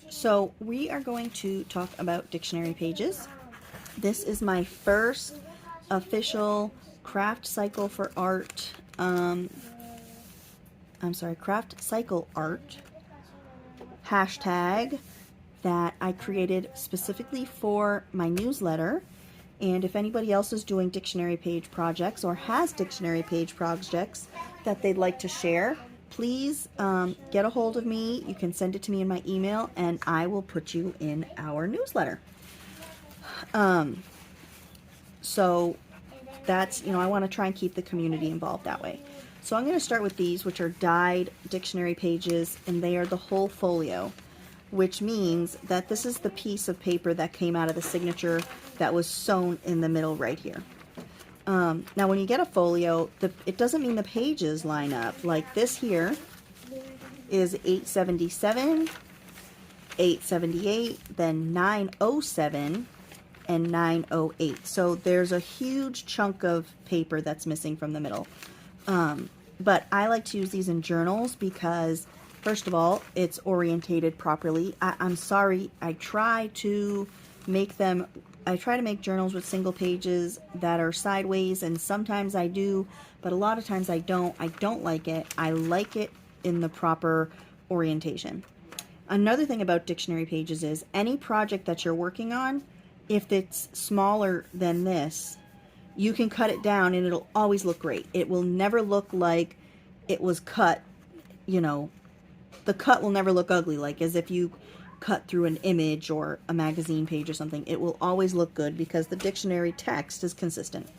So we are going to talk about dictionary pages. This is my first official craft cycle for art. Craft cycle art hashtag that I created specifically for my newsletter. And if anybody else is doing dictionary page projects or has dictionary page projects that they'd like to share, please get a hold of me. You can send it to me in my email and I will put you in our newsletter. So that's, I want to try and keep the community involved that way. So I'm going to start with these, which are dyed dictionary pages, and they are the whole folio, which means that this is the piece of paper that came out of the signature that was sewn in the middle right here. Now when you get a folio, it doesn't mean the pages line up. Like this here is 877, 878, then 907, and 908. So there's a huge chunk of paper that's missing from the middle. But I like to use these in journals because, first of all, it's orientated properly. I'm sorry, I try to make journals with single pages that are sideways, and sometimes I do, but a lot of times I don't. I don't like it. I like it in the proper orientation. Another thing about dictionary pages is any project that you're working on, if it's smaller than this, you can cut it down and it'll always look great. It will never look like it was cut, the cut will never look ugly, like as if you cut through an image or a magazine page or something. It will always look good because the dictionary text is consistent.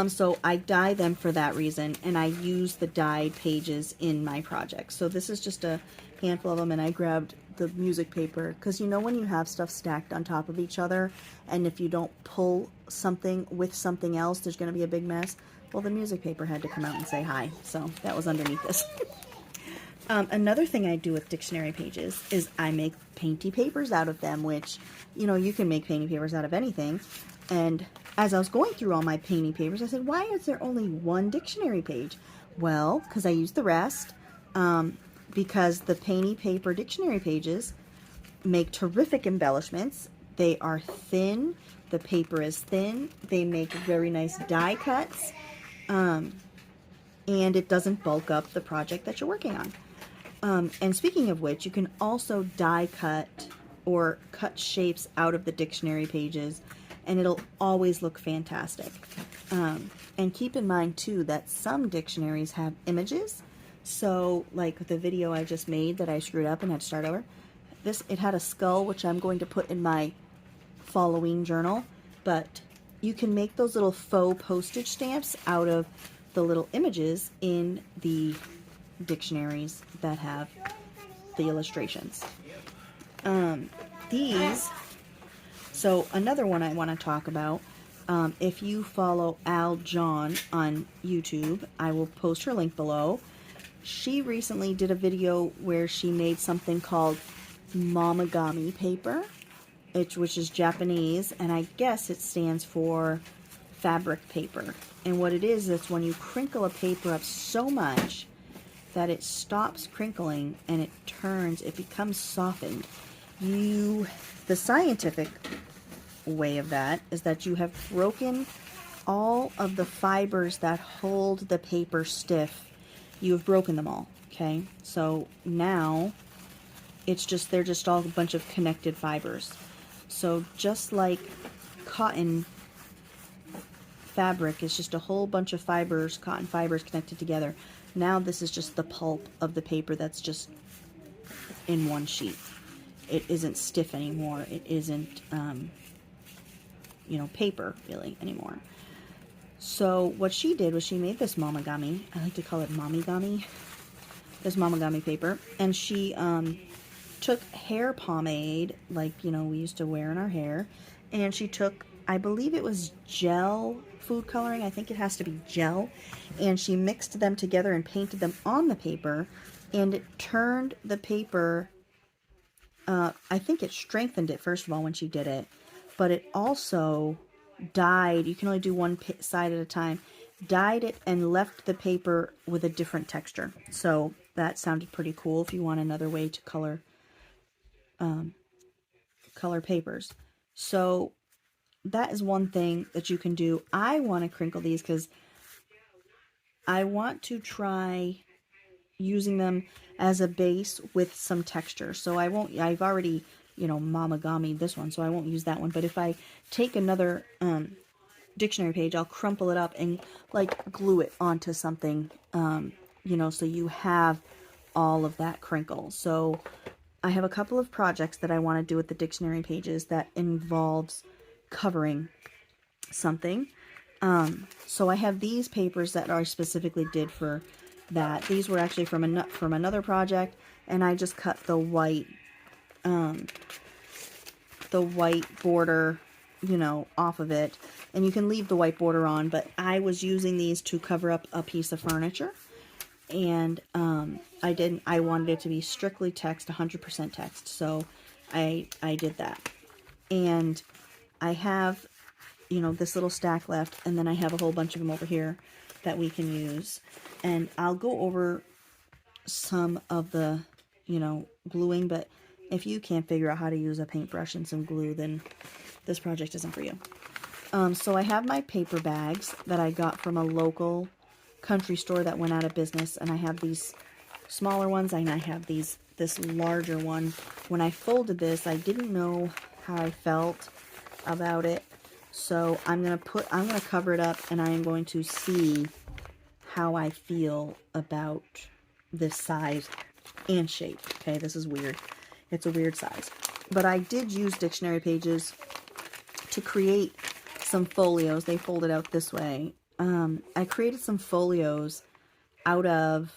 So I dye them for that reason, and I use the dyed pages in my projects. So this is just a handful of them, and I grabbed the music paper because when you have stuff stacked on top of each other, and if you don't pull something with something else, there's going to be a big mess. Well, the music paper had to come out and say hi, so that was underneath this. Another thing I do with dictionary pages is I make painty papers out of them, which, you can make painty papers out of anything. And as I was going through all my painting papers, I said, why is there only one dictionary page? Well, because I used the rest, because the painty paper dictionary pages make terrific embellishments. They are thin. The paper is thin. They make very nice die cuts. And it doesn't bulk up the project that you're working on. And speaking of which, you can also die cut or cut shapes out of the dictionary pages, and it'll always look fantastic. And keep in mind too that some dictionaries have images. So like the video I just made that I screwed up and had to start over, it had a skull, which I'm going to put in my following journal, but you can make those little faux postage stamps out of the little images in the dictionaries that have the illustrations. So another one I want to talk about, if you follow Al John on YouTube, I will post her link below. She recently did a video where she made something called Mamagami Paper, which is Japanese, and I guess it stands for fabric paper. And what it is, it's when you crinkle a paper up so much that it stops crinkling and it becomes softened. The scientific way of that is that you have broken all of the fibers that hold the paper stiff. You have broken them all, okay? So now they're just all a bunch of connected fibers. So just like cotton fabric is just a whole bunch of fibers, cotton fibers connected together. Now this is just the pulp of the paper that's just in one sheet. It isn't stiff anymore. It isn't, paper really anymore. So what she did was she made this Mamagami. I like to call it Mamigami. This Mamagami paper. And she took hair pomade, like, we used to wear in our hair. And she took, I believe it was gel food coloring. I think it has to be gel. And she mixed them together and painted them on the paper. And it turned the paper, I think it strengthened it, first of all, when she did it. But it also dyed, you can only do one side at a time, dyed it and left the paper with a different texture. So that sounded pretty cool if you want another way to color color papers. So that is one thing that you can do. I want to crinkle these because I want to try using them as a base with some texture. So I won't, I've already, you know, Mamagami this one, so I won't use that one. But if I take another dictionary page, I'll crumple it up and like glue it onto something, you know, so you have all of that crinkle. So I have a couple of projects that I want to do with the dictionary pages that involves covering something. So I have these papers that are specifically did for that. These were actually from another project, and I just cut the white border, you know, off of it. And you can leave the white border on, but I was using these to cover up a piece of furniture. And I wanted it to be strictly text, 100% text. So I did that. And I have, you know, this little stack left, and then I have a whole bunch of them over here that we can use. And I'll go over some of the, you know, gluing, but if you can't figure out how to use a paintbrush and some glue, then this project isn't for you. So I have my paper bags that I got from a local country store that went out of business, and I have these smaller ones, and I have this larger one. When I folded this, I didn't know how I felt about it, so I'm gonna cover it up, and I am going to see how I feel about this size and shape. Okay, this is weird. It's a weird size, but I did use dictionary pages to create some folios. They folded out this way. I created some folios out of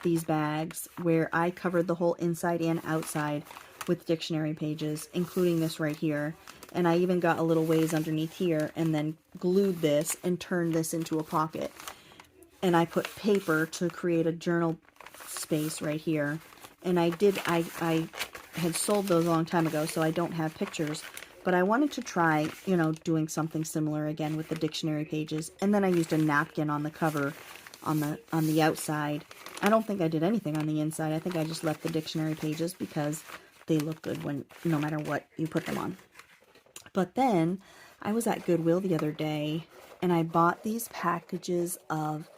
these bags where I covered the whole inside and outside with dictionary pages, including this right here. And I even got a little ways underneath here and then glued this and turned this into a pocket. And I put paper to create a journal space right here. And I had sold those a long time ago, so I don't have pictures. But I wanted to try, you know, doing something similar again with the dictionary pages. And then I used a napkin on the cover on the outside. I don't think I did anything on the inside. I think I just left the dictionary pages because they look good when no matter what you put them on. But then I was at Goodwill the other day and I bought these packages of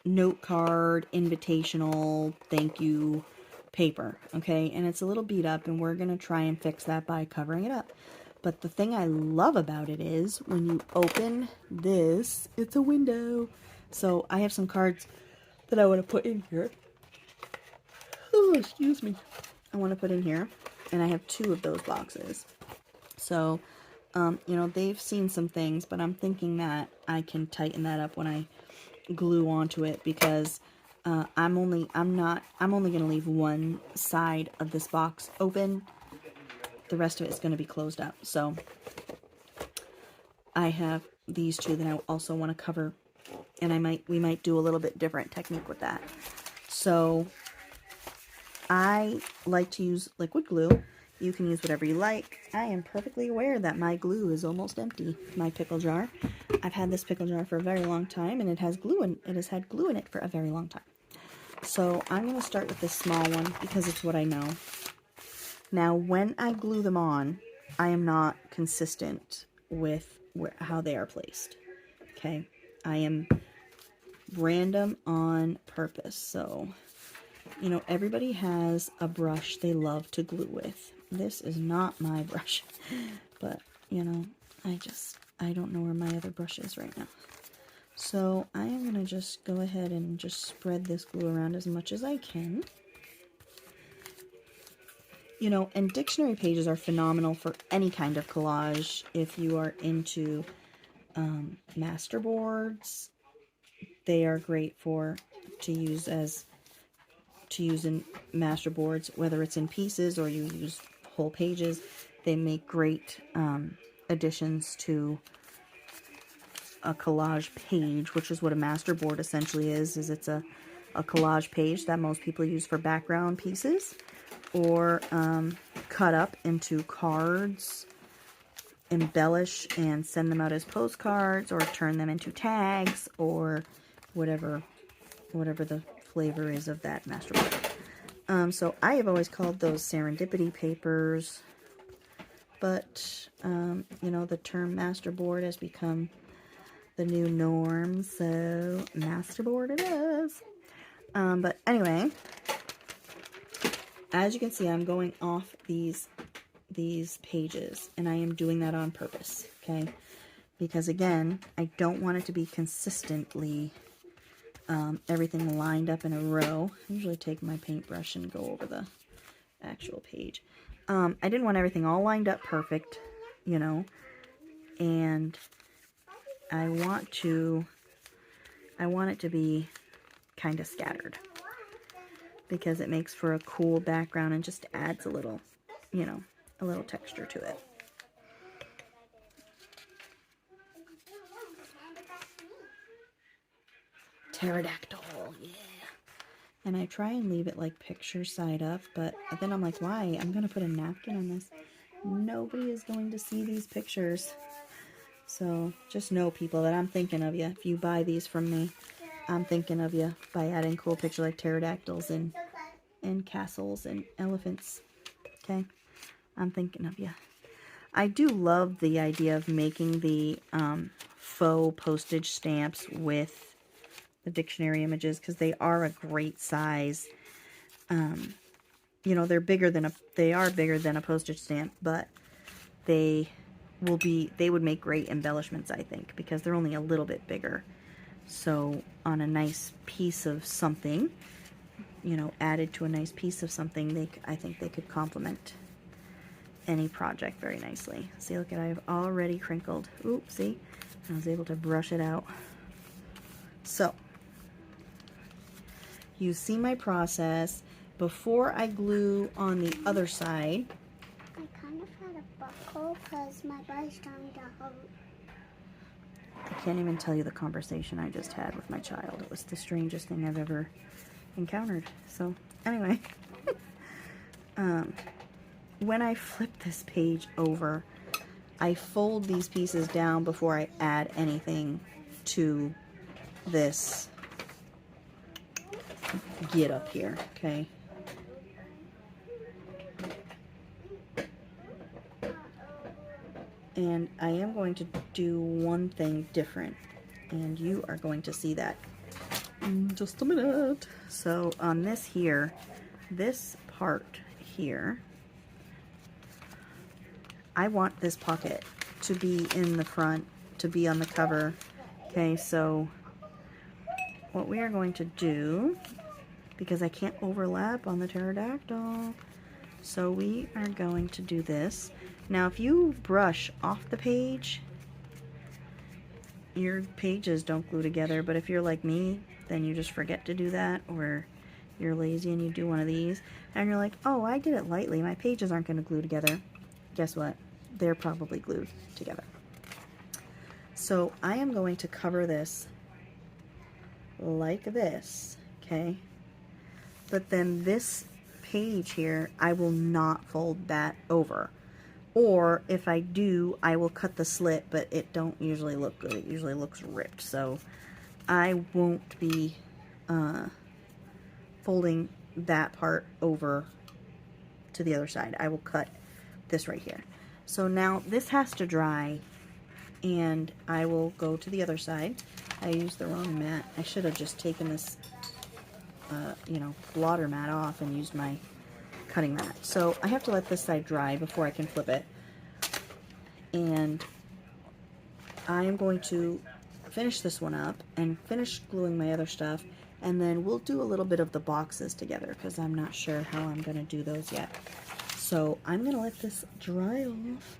note card, invitational, thank you paper, okay? And it's a little beat up, and we're going to try and fix that by covering it up. But the thing I love about it is when you open this, it's a window. So I have some cards that I want to put in here. Oh, excuse me. I want to put in here, and I have 2 of those boxes. So, you know, they've seen some things, but I'm thinking that I can tighten that up when I glue onto it, because I'm only going to leave one side of this box open. The rest of it is going to be closed up. So I have these 2 that I also want to cover, and we might do a little bit different technique with that. So I like to use liquid glue. You can use whatever you like. I am perfectly aware that my glue is almost empty, my pickle jar. I've had this pickle jar for a very long time, and it has had glue in it for a very long time. So I'm going to start with this small one because it's what I know. Now, when I glue them on, I am not consistent with how they are placed. Okay? I am random on purpose. So, you know, everybody has a brush they love to glue with. This is not my brush, but, you know, I don't know where my other brush is right now. So I am going to just go ahead and just spread this glue around as much as I can. You know, and dictionary pages are phenomenal for any kind of collage. If you are into masterboards, they are great to use in masterboards, whether it's in pieces or you use whole pages. They make great additions to a collage page, which is what a masterboard essentially is it's a collage page that most people use for background pieces, or cut up into cards, embellish and send them out as postcards, or turn them into tags, or whatever the flavor is of that masterboard. So I have always called those serendipity papers, but, you know, the term masterboard has become the new norm, so masterboard it is. But anyway, as you can see, I'm going off these pages, and I am doing that on purpose, okay? Because again, I don't want it to be consistently everything lined up in a row. I usually take my paintbrush and go over the actual page. I didn't want everything all lined up perfect, you know, and I want it to be kind of scattered because it makes for a cool background and just adds a little, you know, a little texture to it. Pterodactyl, yeah. And I try and leave it like picture side up, but then I'm like, why? I'm going to put a napkin on this. Nobody is going to see these pictures. So just know, people, that I'm thinking of you. If you buy these from me, I'm thinking of you by adding cool pictures like pterodactyls and castles and elephants. Okay? I'm thinking of you. I do love the idea of making the faux postage stamps with the dictionary images, because they are a great size. You know, they are bigger than a postage stamp, but they would make great embellishments, I think, because they're only a little bit bigger. So on a nice piece of something, you know, added to a nice piece of something, I think they could complement any project very nicely. See, look at, I've already crinkled. Oops, see? I was able to brush it out. So, you see my process. Before I glue on the other side, I kind of had a buckle because my body's starting to hurt. I can't even tell you the conversation I just had with my child. It was the strangest thing I've ever encountered. So, anyway. When I flip this page over, I fold these pieces down before I add anything to this get up here, okay? And I am going to do one thing different, and you are going to see that in just a minute. So on this here, this part here, I want this pocket to be in the front, to be on the cover. Okay, so what we are going to do, because I can't overlap on the pterodactyl, so we are going to do this. Now, if you brush off the page, your pages don't glue together, but if you're like me, then you just forget to do that, or you're lazy and you do one of these, and you're like, oh, I did it lightly, my pages aren't going to glue together. Guess what? They're probably glued together. So I am going to cover this like this, okay? But then this page here, I will not fold that over. Or if I do, I will cut the slit, but it don't usually look good. It usually looks ripped. So I won't be folding that part over to the other side. I will cut this right here. So now this has to dry, and I will go to the other side. I used the wrong mat. I should have just taken this, you know, blotter mat off and used my cutting mat. So I have to let this side dry before I can flip it. And I am going to finish this one up and finish gluing my other stuff, and then we'll do a little bit of the boxes together because I'm not sure how I'm going to do those yet. So I'm going to let this dry off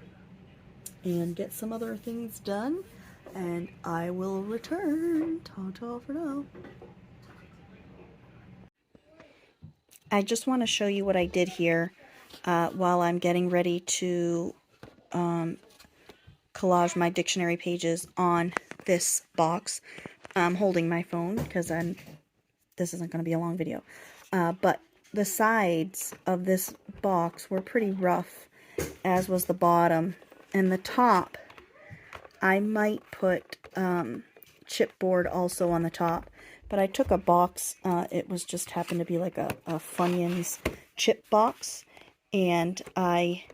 and get some other things done, and I will return. Ta-ta for now. I just want to show you what I did here while I'm getting ready to collage my dictionary pages on this box. I'm holding my phone because this isn't going to be a long video. But the sides of this box were pretty rough, as was the bottom. And the top, I might put chipboard also on the top, But I took a box, it was just happened to be like a Funyuns chip box, and I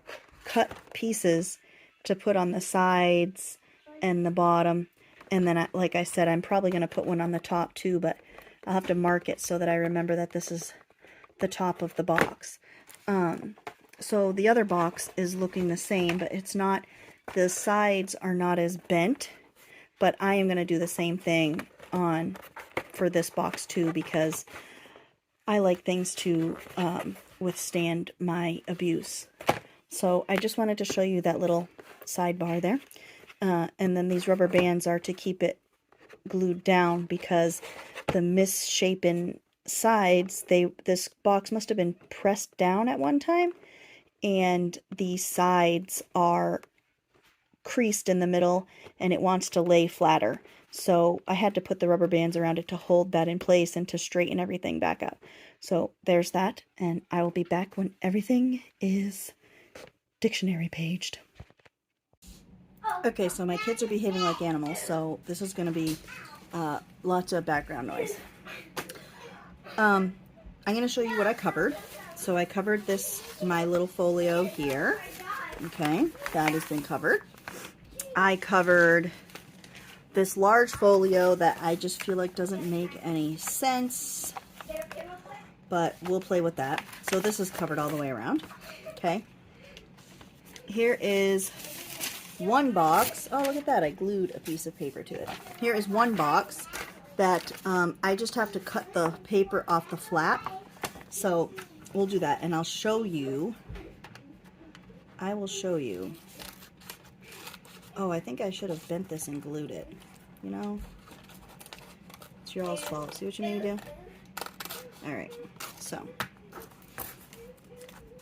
cut pieces to put on the sides and the bottom, and then like I said, I'm probably going to put one on the top too, but I'll have to mark it so that I remember that this is the top of the box. So the other box is looking the same, but it's not, the sides are not as bent, but I am going to do the same thing on for this box too, because I like things to withstand my abuse. So I just wanted to show you that little sidebar there. And then these rubber bands are to keep it glued down, because the misshapen sides, this box must have been pressed down at one time, and the sides are creased in the middle and it wants to lay flatter. So I had to put the rubber bands around it to hold that in place and to straighten everything back up. So there's that, and I will be back when everything is dictionary paged. Okay, so my kids are behaving like animals, so this is going to be lots of background noise. I'm going to show you what I covered. So I covered my little folio here. Okay, that has been covered. I covered this large folio that I just feel like doesn't make any sense, but we'll play with that. So this is covered all the way around. Okay. Here is one box. Oh, look at that. I glued a piece of paper to it. Here is one box that I just have to cut the paper off the flap. So we'll do that, and I'll show you. I will show you. Oh, I think I should have bent this and glued it. You know? It's your all's fault. See what you made me do? Alright, so.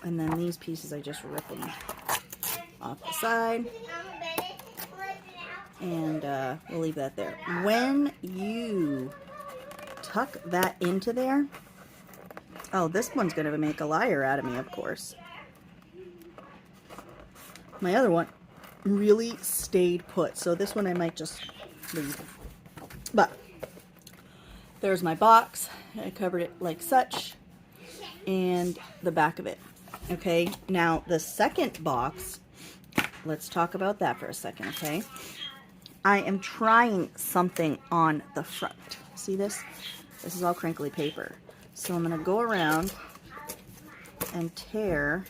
And then these pieces, I just rip them off the side. And we'll leave that there. When you tuck that into there, oh, this one's going to make a liar out of me, of course. My other one really stayed put, so this one I might just leave. But there's my box. I covered it like such, and the back of it. Okay, now the second box, let's talk about that for a second, okay? I am trying something on the front. See this? This is all crinkly paper. So I'm going to go around and tear.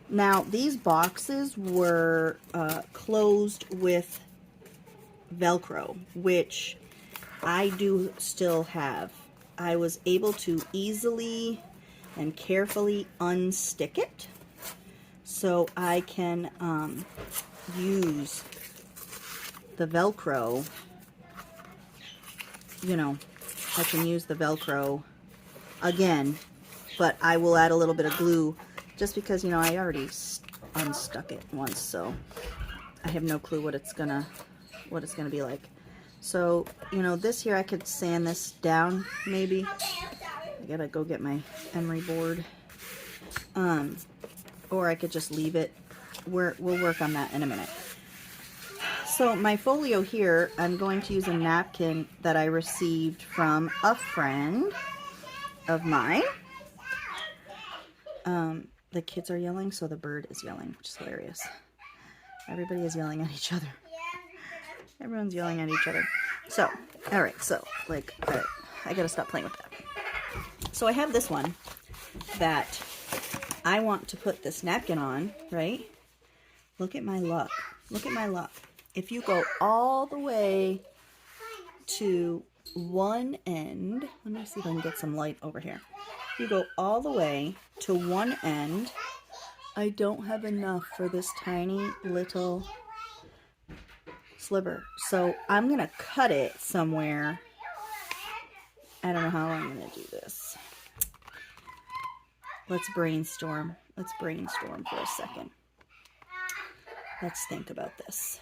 Now, these boxes were closed with Velcro, which I do still have. I was able to easily and carefully unstick it, so I can use the Velcro, you know, I can use the Velcro again, but I will add a little bit of glue just because, you know, I already unstuck it once, so I have no clue what it's gonna be like. So, you know, this here I could sand this down maybe. I gotta go get my emery board. Or I could just leave it. We'll work on that in a minute. So my folio here, I'm going to use a napkin that I received from a friend of mine. The kids are yelling, so the bird is yelling, which is hilarious. Everybody is yelling at each other. Everyone's yelling at each other. So, alright, so, like, I gotta stop playing with that. So I have this one that I want to put this napkin on, right? Look at my luck. Look at my luck. If you go all the way to one end, let me see if I can get some light over here. If you go all the way to one end, I don't have enough for this tiny little sliver. So I'm going to cut it somewhere. I don't know how I'm going to do this. Let's brainstorm. Let's brainstorm for a second. Let's think about this.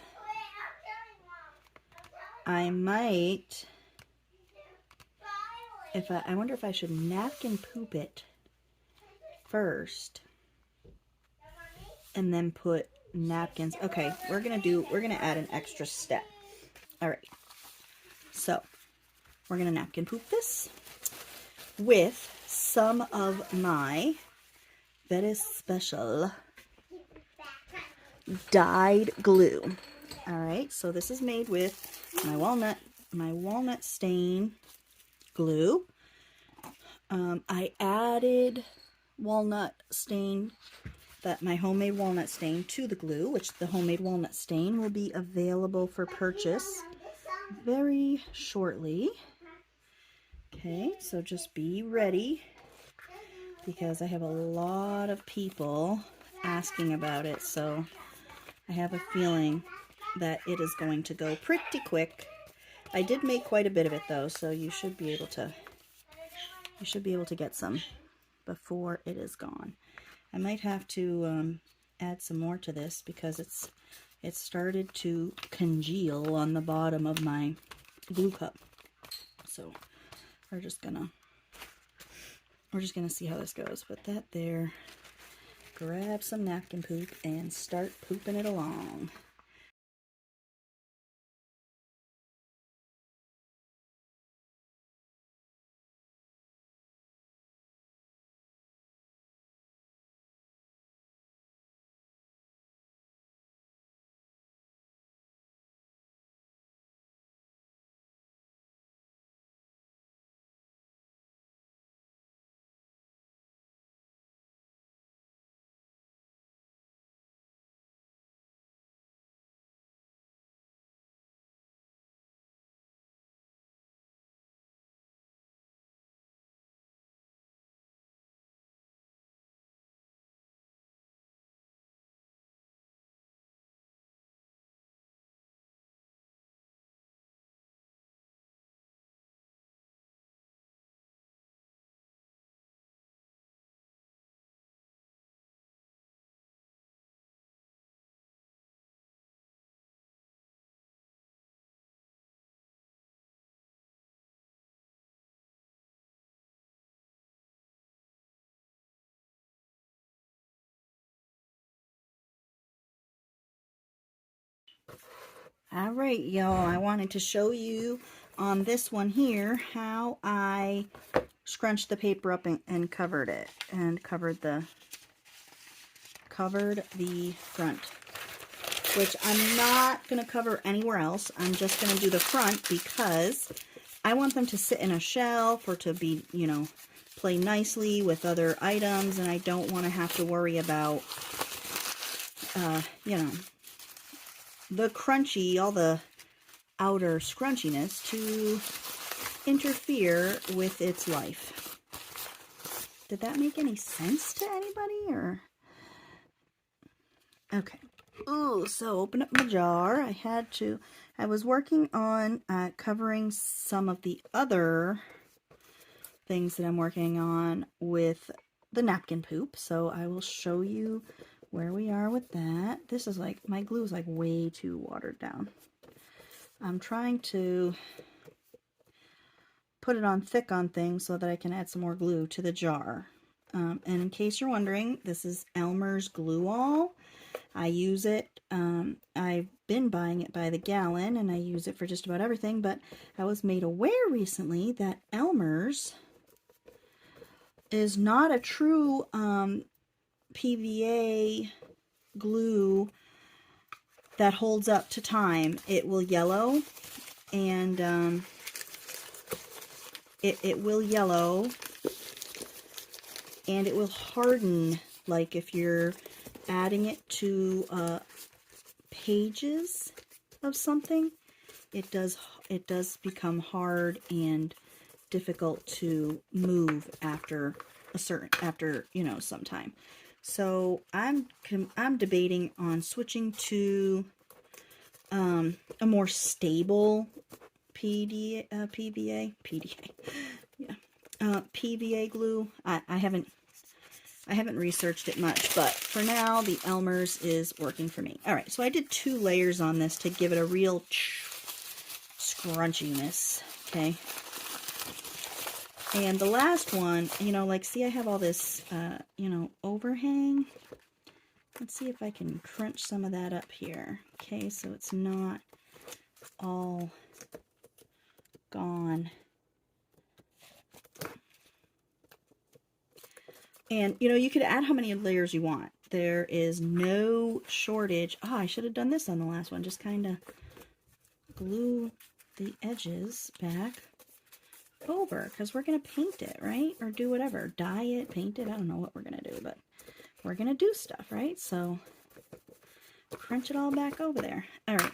I might, I wonder if I should napkin poop it first and then put napkins. Okay, we're gonna add an extra step. All right, so we're going to napkin poop this with some of my very special dyed glue. All right, so this is made with my walnut stain glue. I added walnut stain, my homemade walnut stain, to the glue, which the homemade walnut stain will be available for purchase very shortly. Okay, so just be ready because I have a lot of people asking about it, so I have a feeling that it is going to go pretty quick. I did make quite a bit of it though, so you should be able to get some before it is gone. I might have to add some more to this because it started to congeal on the bottom of my glue cup. So we're just gonna see how this goes. Put that there. Grab some napkin poop and start pooping it along. All right, y'all, I wanted to show you on this one here how I scrunched the paper up and covered it, and covered the front, which I'm not going to cover anywhere else. I'm just going to do the front because I want them to sit in a shelf or to be, you know, play nicely with other items, and I don't want to have to worry about, you know, the crunchy, all the outer scrunchiness to interfere with its life. Did that make any sense to anybody, or? Okay. Ooh, so open up my jar. I was working on covering some of the other things that I'm working on with the napkin poop, so I will show you where we are with that. This is like, my glue is like way too watered down. I'm trying to put it on thick on things so that I can add some more glue to the jar. And in case you're wondering, this is Elmer's Glue All. I use it, I've been buying it by the gallon, and I use it for just about everything, but I was made aware recently that Elmer's is not a true PVA glue that holds up to time. It will yellow, and it will yellow, and it will harden, like if you're adding it to pages of something. It does become hard and difficult to move after you know, some time. So I'm debating on switching to a more stable PVA glue. I haven't researched it much, but for now, the Elmer's is working for me. All right, so I did 2 layers on this to give it a real scrunchiness, okay? And the last one, you know, like, see, I have all this, you know, overhang. Let's see if I can crunch some of that up here, okay? So it's not all gone And, you know, you could add how many layers you want. There is no shortage. Oh, I should have done this on the last one. Just kind of glue the edges back over, because we're going to paint it, right? Or do whatever. Dye it, paint it. I don't know what we're going to do, but we're going to do stuff, right? So crunch it all back over there. All right.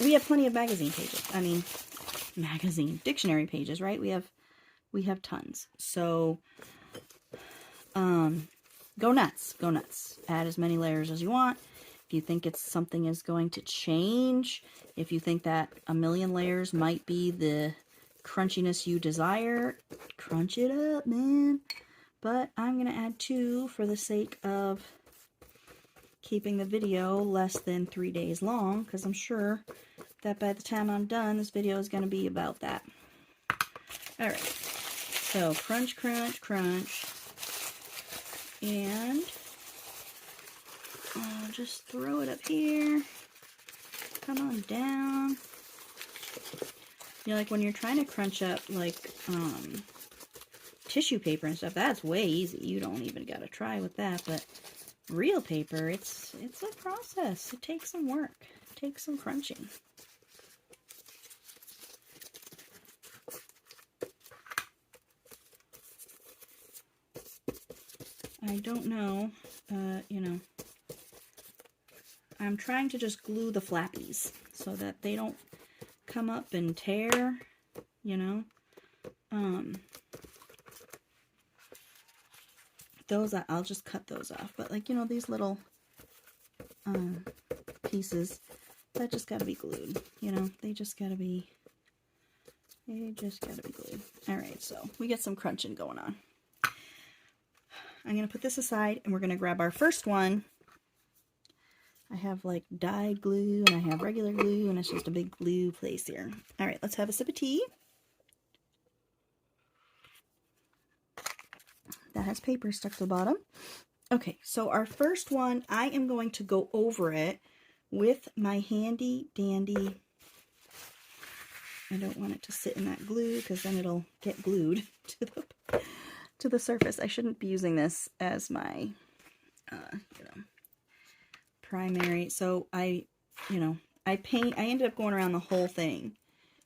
We have plenty of magazine pages. I mean, dictionary pages, right? We have tons. So go nuts. Go nuts. Add as many layers as you want. If you think something is going to change, if you think that a million layers might be the crunchiness you desire, crunch it up, man. But I'm going to add 2 for the sake of keeping the video less than 3 days long, because I'm sure that by the time I'm done, this video is going to be about that. All right. So crunch, crunch, crunch. And I'll just throw it up here. Come on down. You know, like when you're trying to crunch up like tissue paper and stuff, that's way easy. You don't even got to try with that. But real paper, it's a process. It takes some work. It takes some crunching. I don't know, you know, I'm trying to just glue the flappies so that they don't come up and tear, you know. Those, I'll just cut those off. But like, you know, these little pieces, that just got to be glued, you know. They just got to be glued. All right, so we get some crunching going on. I'm going to put this aside, and we're going to grab our first one. I have like dyed glue, and I have regular glue, and it's just a big glue place here. All right, let's have a sip of tea. That has paper stuck to the bottom. Okay, so our first one, I am going to go over it with my handy dandy. I don't want it to sit in that glue, because then it'll get glued to the surface. I shouldn't be using this as my, you know, primary. So I ended up going around the whole thing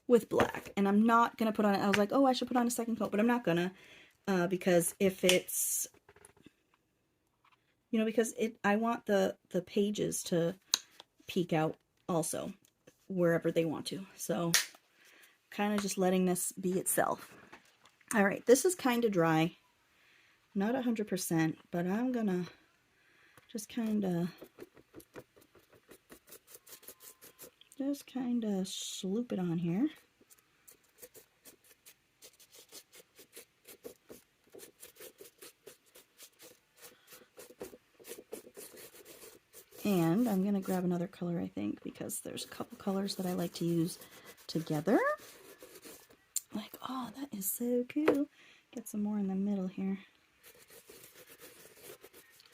with black, and I'm not going to put on it. I was like, oh, I should put on a second coat, but I'm not going to, because if it's, you know, because I want the pages to peek out also wherever they want to. So kind of just letting this be itself. All right, this is kind of dry. Not 100%, but I'm gonna just kind of sloop it on here. And I'm gonna grab another color, I think, because there's a couple colors that I like to use together. Like, oh, that is so cool. Get some more in the middle here.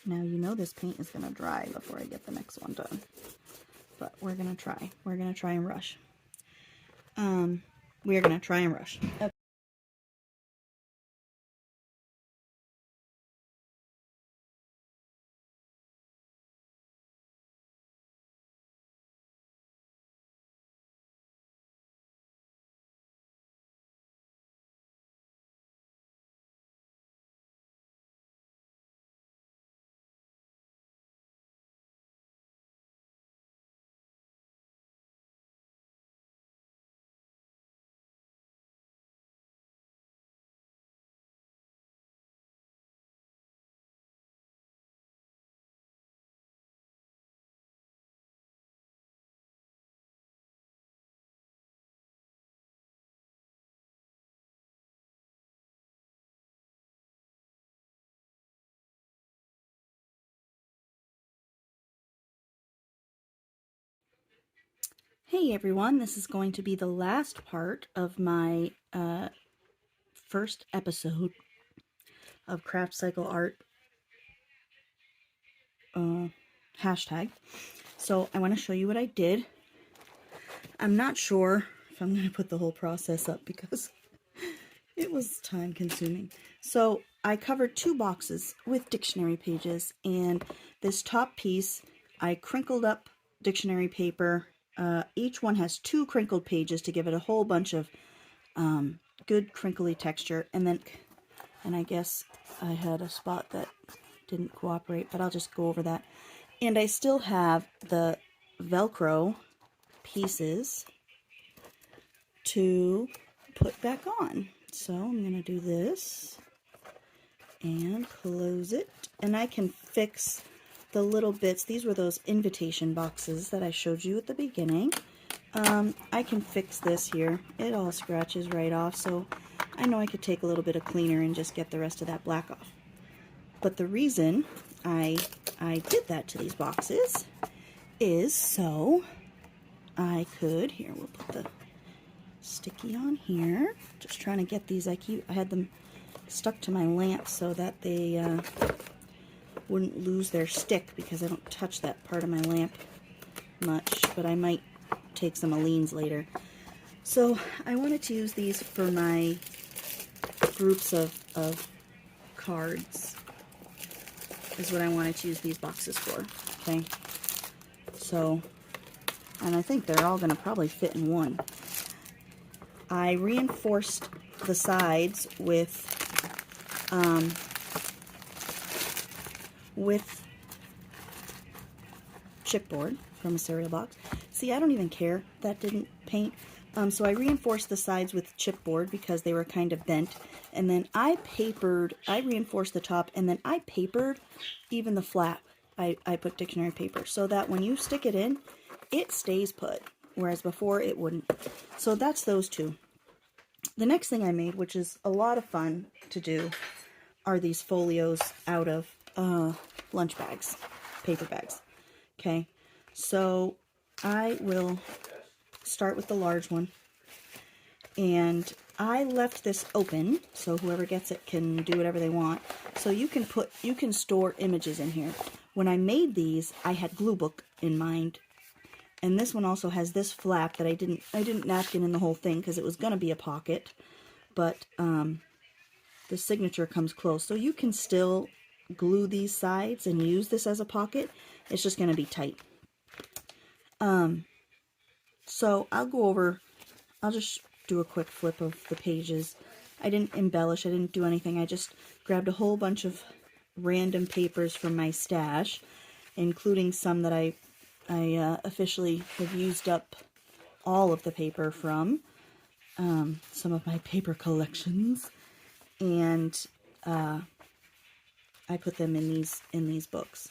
Now, you know this paint is going to dry before I get the next one done. But we're going to try. We're going to try and rush. We are going to try and rush. Okay. Hey everyone, this is going to be the last part of my first episode of Craft Cycle Art hashtag. So I want to show you what I did. I'm not sure if I'm going to put the whole process up because it was time consuming. So I covered 2 boxes with dictionary pages, and this top piece, I crinkled up dictionary paper. Each one has 2 crinkled pages to give it a whole bunch of good crinkly texture. And I guess I had a spot that didn't cooperate, but I'll just go over that. And I still have the Velcro pieces to put back on. So I'm going to do this and close it. And I can fix the little bits. These were those invitation boxes that I showed you at the beginning. I can fix this here. It all scratches right off, so I know I could take a little bit of cleaner and just get the rest of that black off. But the reason I did that to these boxes is so I could, here, we'll put the sticky on here. Just trying to get these, I had them stuck to my lamp so that they wouldn't lose their stick, because I don't touch that part of my lamp much, but I might take some Aleene's later. So I wanted to use these for my groups of cards, is what I wanted to use these boxes for. Okay, so, and I think they're all going to probably fit in one. I reinforced the sides with chipboard from a cereal box. See, I don't even care that didn't paint. So I reinforced the sides with chipboard because they were kind of bent. And then I reinforced the top, and then I papered even the flap. I put dictionary paper so that when you stick it in, it stays put, whereas before it wouldn't. So that's those 2. The next thing I made, which is a lot of fun to do, are these folios out of lunch bags, paper bags. Okay, so I will start with the large one, and I left this open so whoever gets it can do whatever they want. So you can store images in here. When I made these, I had glue book in mind, and this one also has this flap that I didn't napkin in the whole thing because it was going to be a pocket, but the signature comes close, so you can still glue these sides and use this as a pocket. It's just going to be tight. So I'll just do a quick flip of the pages. I didn't embellish, I didn't do anything. I just grabbed a whole bunch of random papers from my stash, including some that I officially have used up all of the paper from, some of my paper collections, and I put them in these books.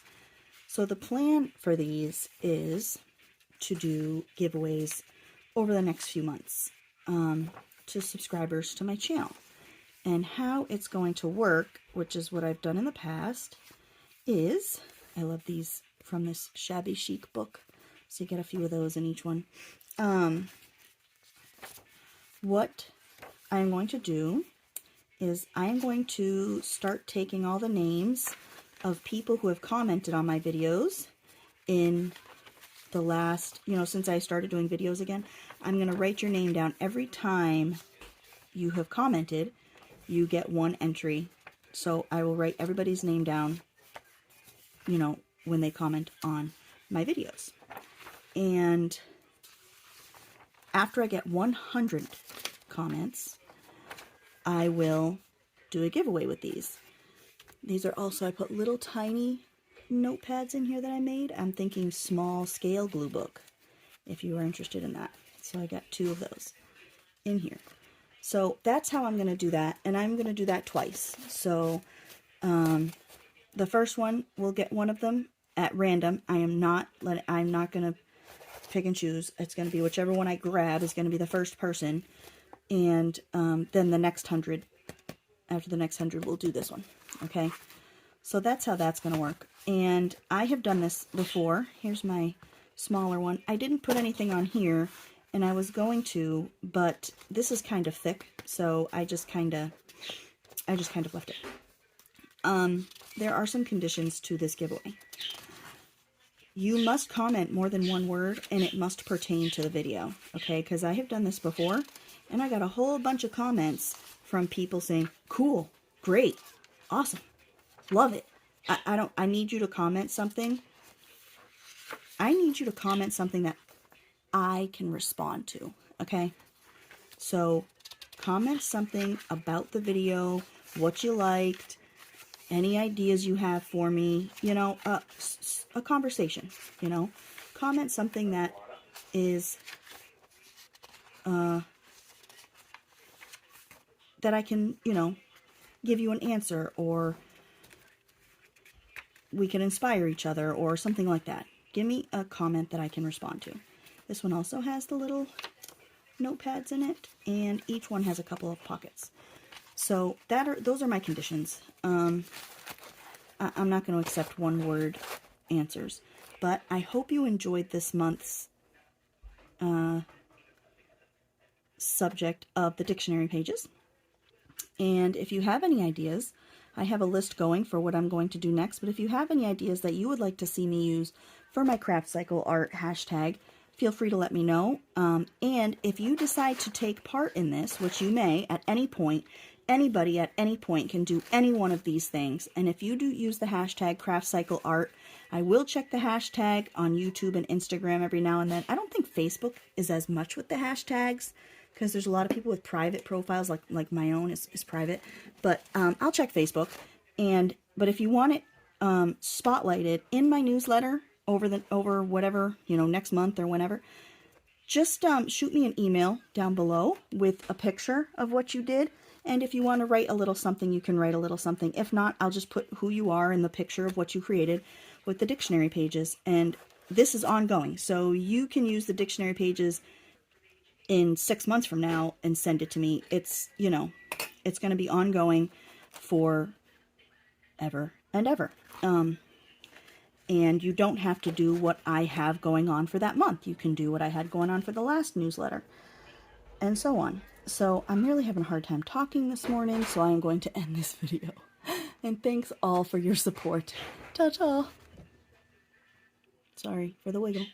So the plan for these is to do giveaways over the next few months to subscribers to my channel. And how it's going to work, which is what I've done in the past, is, I love these from this Shabby Chic book, so you get a few of those in each one. What I'm going to do is I'm going to start taking all the names of people who have commented on my videos in the last, since I started doing videos again. I'm going to write your name down. Every time you have commented, you get 1 entry. So I will write everybody's name down, when they comment on my videos. And after I get 100 comments, I will do a giveaway with these. These are also, I put little tiny notepads in here that I made. I'm thinking small scale glue book, if you are interested in that. So I got 2 of those in here. So that's how I'm going to do that, and I'm going to do that twice. So the first one, we'll get one of them at random. I'm not going to pick and choose. It's going to be whichever one I grab is going to be the first person, and then the next 100, after the next 100, we'll do this one. Okay, so that's how that's going to work. And I have done this before. Here's my smaller one. I didn't put anything on here, and I was going to, but this is kind of thick, so I just kind of left it. There are some conditions to this giveaway. You must comment more than 1 word, and it must pertain to the video, okay? Because I have done this before, and I got a whole bunch of comments from people saying, cool, great, awesome. Love it. I need you to comment something. I need you to comment something that I can respond to, okay? So comment something about the video, what you liked, any ideas you have for me, you know, a conversation, you know. Comment something that is, that I can, you know, give you an answer, or we can inspire each other, or something like that. Give me a comment that I can respond to. This one also has the little notepads in it, and each one has a couple of pockets. So those are my conditions. I'm not going to accept one-word answers, but I hope you enjoyed this month's subject of the dictionary pages. And if you have any ideas, I have a list going for what I'm going to do next, but if you have any ideas that you would like to see me use for my craft cycle art hashtag, feel free to let me know. And if you decide to take part in this, which you may at any point, anybody at any point can do any one of these things. And if you do use the hashtag craft cycle art, I will check the hashtag on YouTube and Instagram every now and then. I don't think Facebook is as much with the hashtags, because there's a lot of people with private profiles, like my own is private. But I'll check Facebook. But if you want it spotlighted in my newsletter over whatever, you know, next month or whenever, just shoot me an email down below with a picture of what you did. And if you want to write a little something, you can write a little something. If not, I'll just put who you are in the picture of what you created with the dictionary pages. And this is ongoing, so you can use the dictionary pages in 6 months from now and send it to me. It's, you know, it's going to be ongoing for ever and ever. And you don't have to do what I have going on for that month. You can do what I had going on for the last newsletter, and so on. So I'm really having a hard time talking this morning, so I am going to end this video. And thanks all for your support. Ta-ta! Sorry for the wiggle.